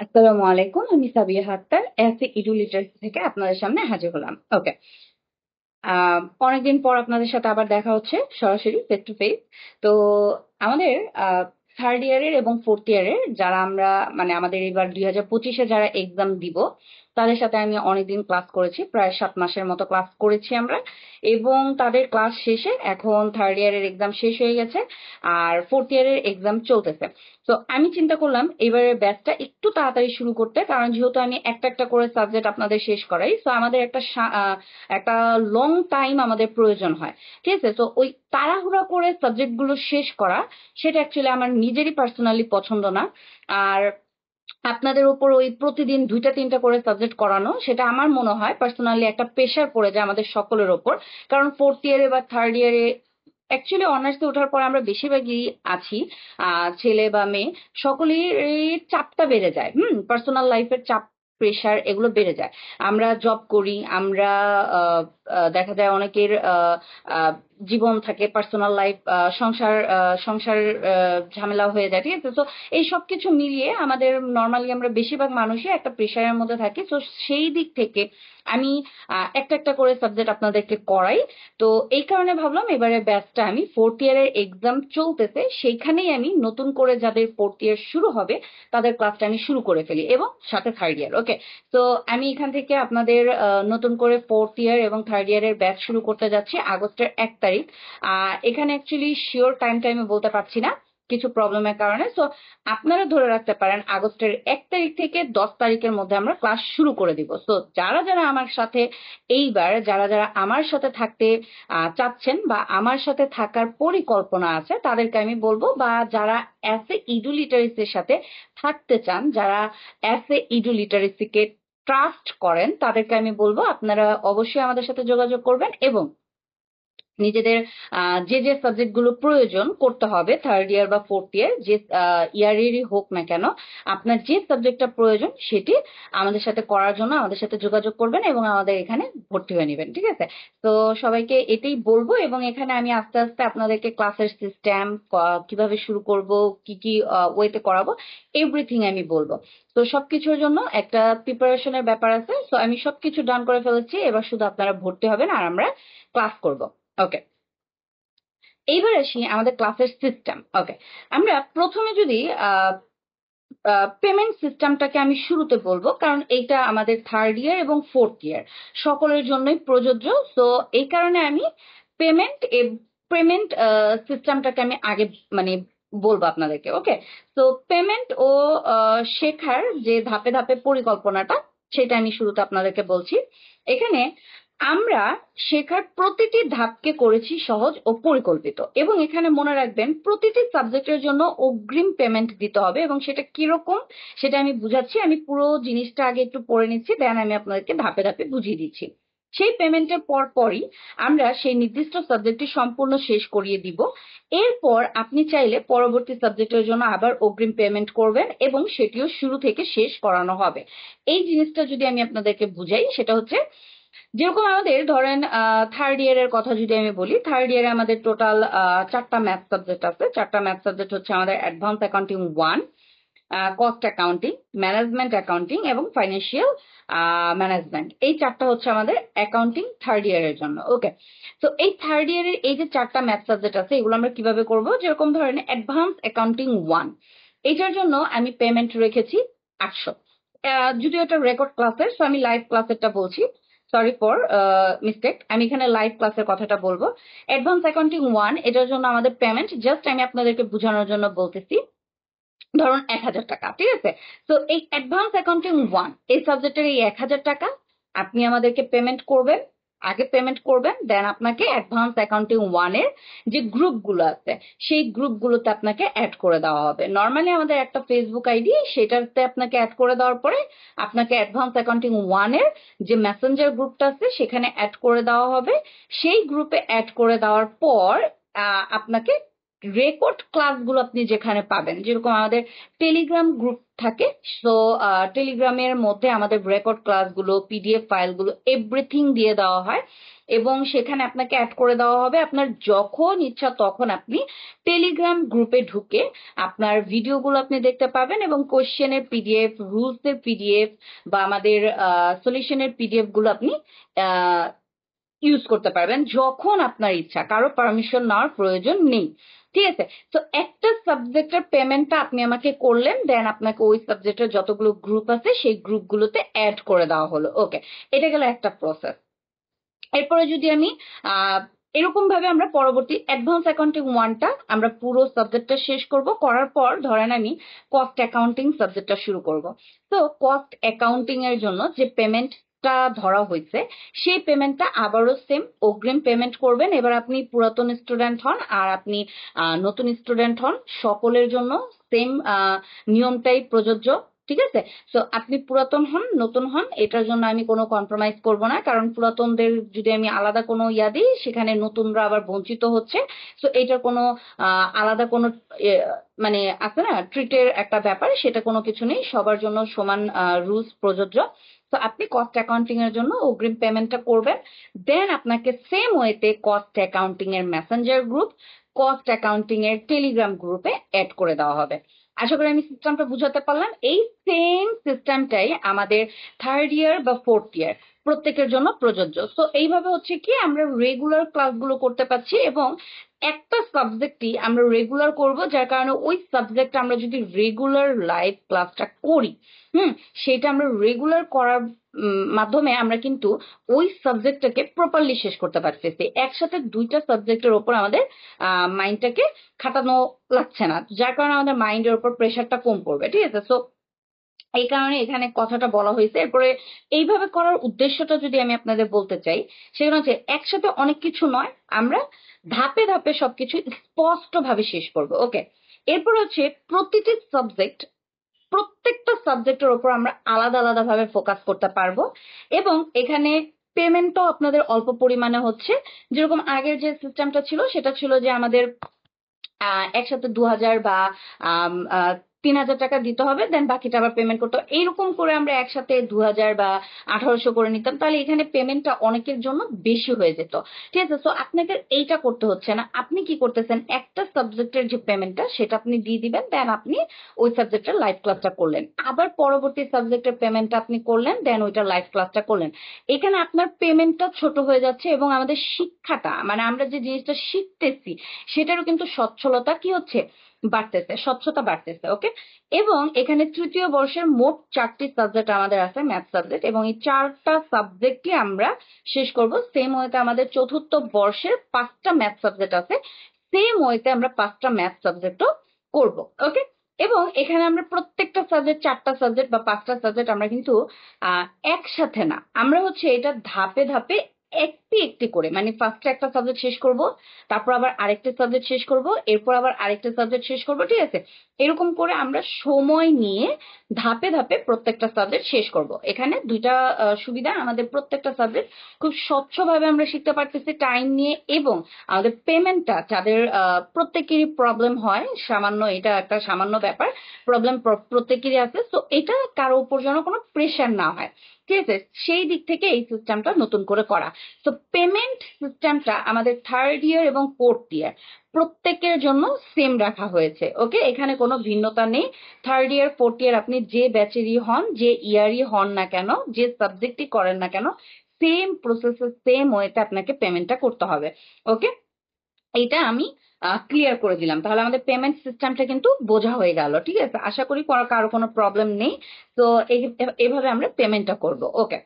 আসসালামু আলাইকুম। আমি Sabiya Akter SA Edu Literacy থেকে আপনাদের সামনে হাজির হলাম। ওকে। অনেকদিন পর আপনাদের সাথে আবার দেখা হচ্ছে সরাসরি ফেস টু ফেস। তো আমাদের থার্ড ইয়ারের এবং ফোর্থ ইয়ারের যারা আমরা মানে আমাদের এবার 2025-এ যারা এক্সাম দিব তাদের সাথে আমি অনেকদিন ক্লাস করেছি, প্রায় 7 মাসের মতো ক্লাস করেছি আমরা। এবং তাদের ক্লাস শেষে এখন থার্ড ইয়ারের এক্সাম শেষ হয়ে গেছে, আর ফোর্থ ইয়ারের এক্সাম চলতেছে। তো আমি চিন্তা করলাম এবারের ব্যাচটা একটু তাড়াতাড়ি শুরু করতে, কারণ যেহেতু আমি একটা একটা করে সাবজেক্ট আপনাদের শেষ করাই, তো আমাদের একটা লং টাইম আমাদের প্রয়োজন হয়। ঠিক আছে, তো ওই তাড়াহুড়া করে সাবজেক্ট গুলো শেষ করা সেটা অ্যাকচুয়ালি আমার নিজেরই পার্সোনালি পছন্দ না। আর আপনাদের উপর ওই প্রতিদিন দুইটা তিনটা করে সাবজেক্ট করানো সেটা আমার মনে হয় পার্সোনালি একটা প্রেশার পড়ে যায় আমাদের সকলের ওপর। কারণ ফোর্থ ইয়ারে বা থার্ড ইয়ারে অ্যাকচুয়ালি অনার্সে ওঠার পর আমরা বেশিরভাগই আছি ছেলে বা মেয়ে, সকলের এই চাপটা বেড়ে যায়, পার্সোনাল লাইফের চাপ, প্রেশার এগুলো বেড়ে যায়। আমরা জব করি, আমরা দেখা যায় অনেকের জীবন থাকে, পার্সোনাল লাইফ, সংসার ঝামেলা হয়ে যায়। ঠিক আছে, তো এই সব কিছু মিলিয়ে আমাদের নর্মালি আমরা বেশিরভাগ মানুষই একটা প্রেশারের মধ্যে থাকি। তো সেই দিক থেকে আমি একটা একটা করে সাবজেক্ট আপনাদেরকে করাই। তো এই কারণে ভাবলাম এবারে ব্যাচটা আমি ফোর্থ ইয়ারের এক্সাম চলতেছে সেইখানেই আমি নতুন করে যাদের ফোর্থ ইয়ার শুরু হবে তাদের ক্লাসটা আমি শুরু করে ফেলি, এবং সাথে থার্ড ইয়ার। ওকে, তো আমি এখান থেকে আপনাদের নতুন করে ফোর্থ ইয়ার এবং থার্ড ইয়ারের ব্যাচ শুরু করতে যাচ্ছি আগস্টের 1 তারিখ। এখানে অ্যাকচুয়ালি শিওর টাইমটা আমি বলতে পারছি না কিছু প্রবলেমের কারণে। সো আপনারা ধরে রাখতে পারেন আগস্টের 1 তারিখ থেকে 10 তারিখের মধ্যে আমরা ক্লাস শুরু করে দিব। সো যারা যারা আমার সাথে এইবার যারা যারা আমার সাথে থাকতে চাচ্ছেন বা আমার সাথে থাকার পরিকল্পনা আছে তাদেরকে আমি বলবো, বা যারা এসএ ইডু লিটারেসির সাথে থাকতে চান, যারা এসএ ইডু লিটারেসিকে ট্রাস্ট করেন, তাদেরকে আমি বলবো আপনারা অবশ্যই আমাদের সাথে যোগাযোগ করবেন, এবং নিজেদের যে যে সাবজেক্ট গুলো প্রয়োজন করতে হবে থার্ড ইয়ার বা ফোর্থ ইয়ার, যে ইয়ারেরই হোক না কেন, আপনার যে সাবজেক্টটা প্রয়োজন সেটি আমাদের সাথে করার জন্য আমাদের সাথে যোগাযোগ করবেন এবং আমাদের এখানে ভর্তি হয়ে নেবেন। ঠিক আছে, তো সবাইকে এটাই বলবো, এবং এখানে আমি আস্তে আস্তে আপনাদেরকে ক্লাসের সিস্টেম কিভাবে শুরু করব, কি কি ওয়েতে করাবো, এভরিথিং আমি বলবো। তো সবকিছুর জন্য একটা প্রিপারেশনের ব্যাপার আছে। তো আমি সবকিছু ডান করে ফেলেছি, এবার শুধু আপনারা ভর্তি হবেন আর আমরা ক্লাস করব। ওকে, এইবার আসি আমাদের ক্লাসের সিস্টেম। ওকে, আমরা প্রথমে যদি পেমেন্ট সিস্টেমটাকে আমি শুরুতে বলবো, কারণ এইটা আমাদের থার্ড ইয়ার এবং ফোর্থ ইয়ার সকলের জন্যই প্রযোজ্য। তো এই কারণে আমি পেমেন্ট পেমেন্ট সিস্টেমটাকে আমি আগে মানে বলবো আপনাদেরকে। ওকে, তো পেমেন্ট ও শেখার যে ধাপে ধাপে পরিকল্পনাটা সেটা আমি শুরুতে আপনাদেরকে বলছি। এখানে আমরা শেখার প্রতিটি ধাপকে করেছি সহজ ও পরিকল্পিত, এবং এখানে মনে রাখবেন প্রতিটি সাবজেক্টের জন্য অগ্রিম পেমেন্ট দিতে হবে, এবং সেটা কিরকম সেটা আমি বুঝাচ্ছি। আমি পুরো জিনিসটা আগে একটু পড়ে নিচ্ছি, দেন আমি আপনাদেরকে ধাপে ধাপে বুঝিয়ে দিচ্ছি। সেই পেমেন্টের পরই আমরা সেই নির্দিষ্ট সাবজেক্টটি সম্পূর্ণ শেষ করিয়ে দিব। এরপর আপনি চাইলে পরবর্তী সাবজেক্টের জন্য আবার অগ্রিম পেমেন্ট করবেন, এবং সেটিও শুরু থেকে শেষ করানো হবে। এই জিনিসটা যদি আমি আপনাদেরকে বুঝাই, সেটা হচ্ছে যেরকম আমাদের ধরেন থার্ড ইয়ারের কথা যদি আমি বলি, থার্ড ইয়ারে আমাদের টোটাল 4টা ম্যাথ সাবজেক্ট আছে। 4টা ম্যাথ সাবজেক্ট হচ্ছে আমাদের advance accounting 1, cost accounting, management accounting এবং ফাইন্যান্সিয়াল ম্যানেজমেন্ট। এই 4টা হচ্ছে আমাদের অ্যাকাউন্টিং থার্ড ইয়ারের জন্য। ওকে, তো এই থার্ড ইয়ারের এই যে 4টা ম্যাথ সাবজেক্ট আছে এগুলো আমরা কিভাবে করব, যেরকম ধরেন অ্যাডভান্স অ্যাকাউন্টিং 1, এটার জন্য আমি পেমেন্ট রেখেছি 800। যদিও এটা রেকর্ড ক্লাসের, সো আমি লাইভ ক্লাসেরটা বলছি, সরি ফর মিস্টেক, আমি এখানে লাইভ ক্লাসের কথাটা বলবো। অ্যাডভান্স অ্যাকাউন্টিং 1 এটার জন্য আমাদের পেমেন্ট, জাস্ট আমি আপনাদেরকে বোঝানোর জন্য বলতেছি, ধরুন 1000 টাকা। ঠিক আছে, তো এই অ্যাডভান্স অ্যাকাউন্টিং 1 এই সাবজেক্টের এই 1000 টাকা আপনি আমাদেরকে পেমেন্ট করবেন, আগে পেমেন্ট করবেন, দেন আপনাকে অ্যাডভান্স অ্যাকাউন্টিং 1 এর যে গ্রুপগুলো আছে সেই গ্রুপগুলোতে আপনাকে অ্যাড করে দেওয়া হবে। নর্মালি আমাদের একটা ফেসবুক আইডি, সেটাতে আপনাকে অ্যাড করে দেওয়ার পরে আপনাকে অ্যাডভান্স অ্যাকাউন্টিং 1 এর যে মেসেঞ্জার গ্রুপটা আছে সেখানে অ্যাড করে দেওয়া হবে। সেই গ্রুপে অ্যাড করে দেওয়ার পর আপনাকে রেকর্ড ক্লাসগুলো আপনি যেখানে পাবেন, যেরকম আমাদের টেলিগ্রাম গ্রুপ থাকে, সো টেলিগ্রামের মধ্যে আমাদের রেকর্ড ক্লাসগুলো, পিডিএফ ফাইলগুলো এভরিথিং দিয়ে দেওয়া হয় এবং সেখানে আপনাকে অ্যাড করে দেওয়া হবে। আপনার যখন ইচ্ছা তখন আপনি টেলিগ্রাম গ্রুপে ঢুকে আপনার ভিডিওগুলো আপনি দেখতে পাবেন এবং কোশ্চেনের পিডিএফ, রুলসের পিডিএফ বা আমাদের সলিউশনের পিডিএফ গুলো আপনি ইউজ করতে পারবেন যখন আপনার ইচ্ছা, কারো পারমিশন নেওয়ার প্রয়োজন নেই। ঠিক আছে, তো একটা সাবজেক্টের পেমেন্টটা আপনি আমাকে করলেন, দেন আপনাকে ওই সাবজেক্টের যতগুলো গ্রুপ আছে সেই গ্রুপগুলোতে অ্যাড করে দেওয়া হলো। ওকে, এটা গেল একটা প্রসেস। এরপরে যদি আমি এরকম ভাবে আমরা পরবর্তী অ্যাডভান্স অ্যাকাউন্টিং ওয়ানটা আমরা পুরো সাবজেক্টটা শেষ করব, করার পর ধরেন আমি কস্ট অ্যাকাউন্টিং সাবজেক্টটা শুরু করব। তো কস্ট অ্যাকাউন্টিং এর জন্য যে পেমেন্টটা ধরা হয়েছে সেই পেমেন্টটা আবারও সেম অগ্রিম পেমেন্ট করবেন। এবার আপনি পুরাতন স্টুডেন্ট হন আর আপনি নতুন স্টুডেন্ট হন, সকলের জন্য সেম নিয়মটাই প্রযোজ্য। ঠিক আছে, তো আপনি পুরাতন হন নতুন হন এটার জন্য আমি কোনো কম্প্রোমাইজ করব না, কারণ পুরাতনদের যদি আমি আলাদা কোনো ইয়া দিই সেখানে নতুনরা আবার বঞ্চিত হচ্ছে। তো এটার কোনো আলাদা কোনো মানে আছে না ট্রিটের একটা ব্যাপার, সেটা কোনো কিছু নেই, সবার জন্য সমান রুলস প্রযোজ্য। তো আপনি কস্ট অ্যাকাউন্টিং এর জন্য অগ্রিম পেমেন্টটা করবেন, দেন আপনাকে সেম ওয়েতে কস্ট অ্যাকাউন্টিং এর মেসেঞ্জার গ্রুপ, কস্ট অ্যাকাউন্টিং এর টেলিগ্রাম গ্রুপে অ্যাড করে দেওয়া হবে। আশা করি আমি সিস্টেমটা বুঝাতে পারলাম। এই সেম সিস্টেমটাই আমাদের থার্ড ইয়ার বা ফোর্থ ইয়ার প্রত্যেকের জন্য প্রযোজ্য। তো এইভাবে হচ্ছে কি আমরা রেগুলার ক্লাসগুলো করতে পারছি এবং একটা সাবজেক্টই আমরা রেগুলার করব, যার কারণে ওই সাবজেক্ট আমরা যদি রেগুলার লাইভ ক্লাসটা করি, সেটা আমরা রেগুলার করার মাধ্যমে আমরা কিন্তু ওই সাবজেক্টটাকে প্রপারলি শেষ করতে পারতেছি। একসাথে দুইটা সাবজেক্টের ওপর আমাদের মাইন্ডটাকে খাটানো লাগছে না, যার কারণে আমাদের মাইন্ডের উপর প্রেশারটা কম পড়বে। ঠিক আছে, সো এই কারণে এখানে কথাটা বলা হয়েছে। এরপরে এইভাবে করার উদ্দেশ্যটা যদি আমি আপনাদের বলতে চাই, সেখানে হচ্ছে একসাথে অনেক কিছু নয়, আমরা ধাপে ধাপে সবকিছু স্পষ্টভাবে শেষ করব। ওকে, এরপর হচ্ছে প্রতিটি সাবজেক্ট, প্রত্যেকটা সাবজেক্টের উপর আমরা আলাদা আলাদা ভাবে ফোকাস করতে পারবো এবং এখানে পেমেন্টও আপনাদের অল্প পরিমাণে হচ্ছে। যেরকম আগের যে সিস্টেমটা ছিল সেটা ছিল যে আমাদের একসাথে 2000 বা 3000 টাকা দিতে হবে, দেন বাকিটা আবার পেমেন্ট করতে হবে। এইরকম করে আমরা একসাথে 2000 বা 1800 করে নিতাম, তাহলে এখানে পেমেন্টটা অনেকের জন্য বেশি হয়ে যেত। ঠিক আছে, তো আপনাদের এইটা করতে হচ্ছে না। আপনি কি করতেছেন, একটা সাবজেক্টের যে পেমেন্টটা সেটা আপনি দিয়ে দিবেন, দেন আপনি ওই সাবজেক্টের লাইভ ক্লাসটা করলেন, আবার পরবর্তী সাবজেক্টের পেমেন্টটা আপনি করলেন, দেন ওইটা লাইভ ক্লাসটা করলেন। এখানে আপনার পেমেন্টটা ছোট হয়ে যাচ্ছে এবং আমাদের শিক্ষাটা মানে আমরা যে জিনিসটা শিখতেছি সেটারও কিন্তু সচ্ছলতা কি হচ্ছে, বাড়তেছে, স্বচ্ছতা বাড়তেছে। ওকে, এবং এখানে তৃতীয় বর্ষের মোট 4টি সাবজেক্ট আমাদের আছে ম্যাথ সাবজেক্ট, এবং এই 4টা সাবজেক্টই আমরা শেষ করব। সেম ওয়েতে আমাদের চতুর্থ বর্ষের 5টা ম্যাথ সাবজেক্ট আছে, সেম ওয়েতে আমরা 5টা ম্যাথ সাবজেক্টও করব। ওকে, এবং এখানে আমরা প্রত্যেকটা সাবজেক্ট 4টা সাবজেক্ট বা 5টা সাবজেক্ট আমরা কিন্তু একসাথে না, আমরা হচ্ছে এটা ধাপে ধাপে একটি একটি করে, মানে ফার্স্টে একটা সাবজেক্ট শেষ করব, তারপর আবার আরেকটা সাবজেক্ট শেষ করব, এরপর আবার আরেকটা সাবজেক্ট শেষ করব। ঠিক আছে, এরকম করে আমরা সময় নিয়ে ধাপে ধাপে প্রত্যেকটা সাবজেক্ট শেষ করব। এখানে দুইটা সুবিধা, আমাদের প্রত্যেকটা সাবজেক্ট খুব স্বচ্ছভাবে আমরা শিখতে পারতেছি টাইম নিয়ে, এবং আমাদের পেমেন্টটা যাদের প্রত্যেকেরই প্রবলেম হয় সামান্য, এটা একটা সামান্য ব্যাপার, প্রবলেম প্রত্যেকেরই আছে, তো এটা কারো উপর যেন কোনো প্রেশার না হয়। ঠিক আছে, সেই দিক থেকে এই সিস্টেমটা নতুন করে করা। তো পেমেন্ট সিস্টেমটা আমাদের থার্ড ইয়ার এবং ফোর্থ ইয়ার প্রত্যেকের জন্য সেম রাখা হয়েছে। ওকে, এখানে কোনো ভিন্নতা নেই। থার্ড ইয়ার ফোর্থ ইয়ার আপনি যে ব্যাচেরই হন, যে ইয়ারই হন না কেন, যে সাবজেক্টই করেন না কেন, সেম প্রসেসে সেম ওয়েতে আপনাকে পেমেন্টটা করতে হবে। ওকে, এইটা আমি ক্লিয়ার করে দিলাম, তাহলে আমাদের পেমেন্ট সিস্টেমটা কিন্তু বোঝা হয়ে গেল। ঠিক আছে, আশা করি কারো কোনো প্রবলেম নেই। তো এইভাবে আমরা পেমেন্টটা করব। ওকে।